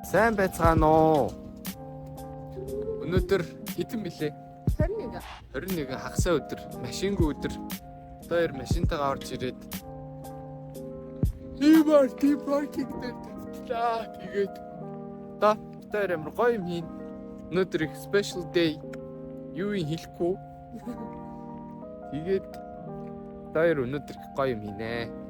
Сайн байцгаана уу? Өнөөдөр хэдэн билээ? 21. 21 хагасаа өдөр, машингүй өдөр. Тэр машинтайгаа орж ирээд паркинг дээр тавьтлаа. Тэгээд тэр амар гоё юм хийн. Өнөөдөр их special day. Юу юм хэлэхгүй. Тэгээд тэр өнөөдөр гоё юм хийнэ.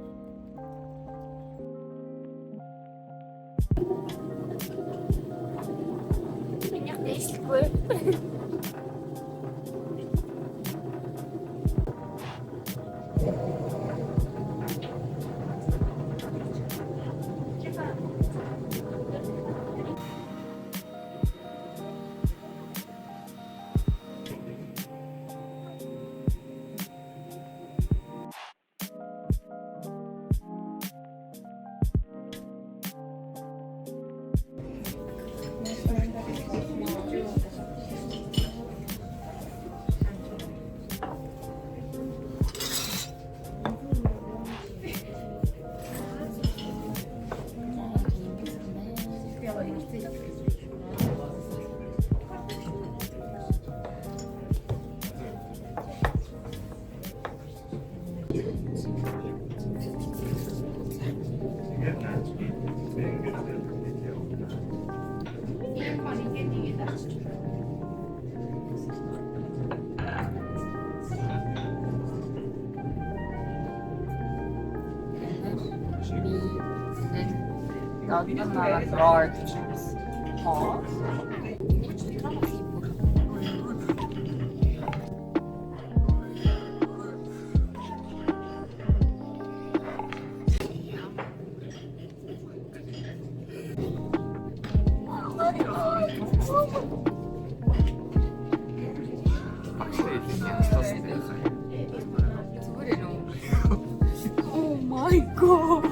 Oh my god.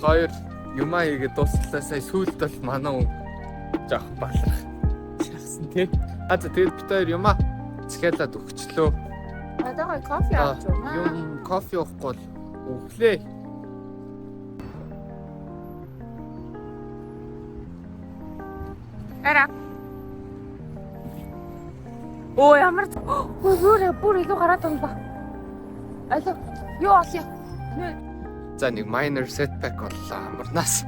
Хоёр юмаа хийгээд дуслаа. Сая сүүлд бол манай хүн жоох балах шахсан тий. Тэгээд бид хоёр юмаа цэхэлээд өгчлөө. Одоо кофе авч байна. Юм кофе уухгүй бол өглөө. Ара. Оо ямар бүр илүү гараад байна ба. Алуу юу асуу. За нэг minor setback боллоо. Амарнаас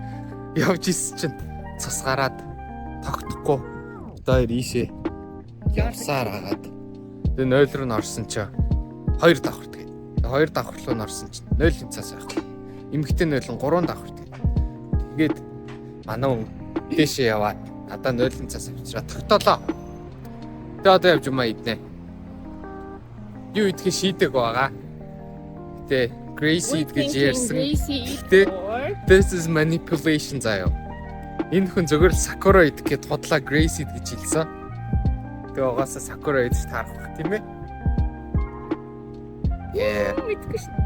явж исэн чинь цус гараад тогтохгүй. Тэр ийшээ явсаар агаад. Тэгээ 0 руу н орсон чинь 2 давхарт гээд. Тэгээ 2 давхар руу н орсон чинь 0-ын цаас байхгүй. Эмэгтэй 0-ын 3 давхарт гээд. Тэгээд манай хүн дээшээ яваад надаа 0-ын цаас авчираа тогтоолоо. Тэгээ одоо явж юмаа иднэ. Юу идэхээ шийдэг байгаа. Гэтэ Gracie гэж ярьсан. Гэтэ this is manipulation заяа. Энэ хүн зөвхөн Sakura идэх гээд худлаа Gracie гэж хэлсэн. Тэгээ угаасаа Sakura идэж таарах тийм ээ. Мэдгүй шин.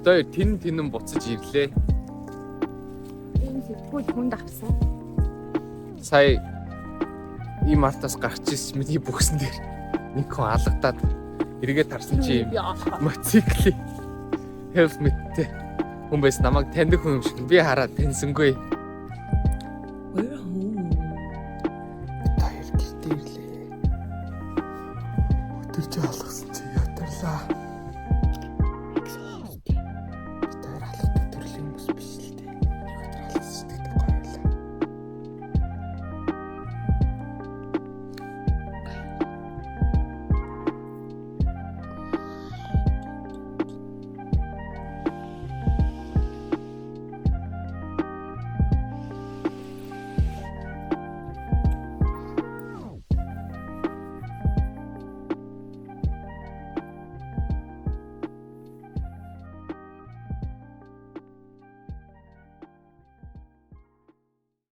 Тэр тэн буцаж ирлээ. Энэ сэтгүүл хүнд авсан. Сая ийм артаас гарч ирсэн миний бүхсэн дээр нэг хүн алгадаад эргээд харсан чи мотоцикли helmetтэй хүн байс намайг таньдаг хүн юм шиг би хараад таньсангүй.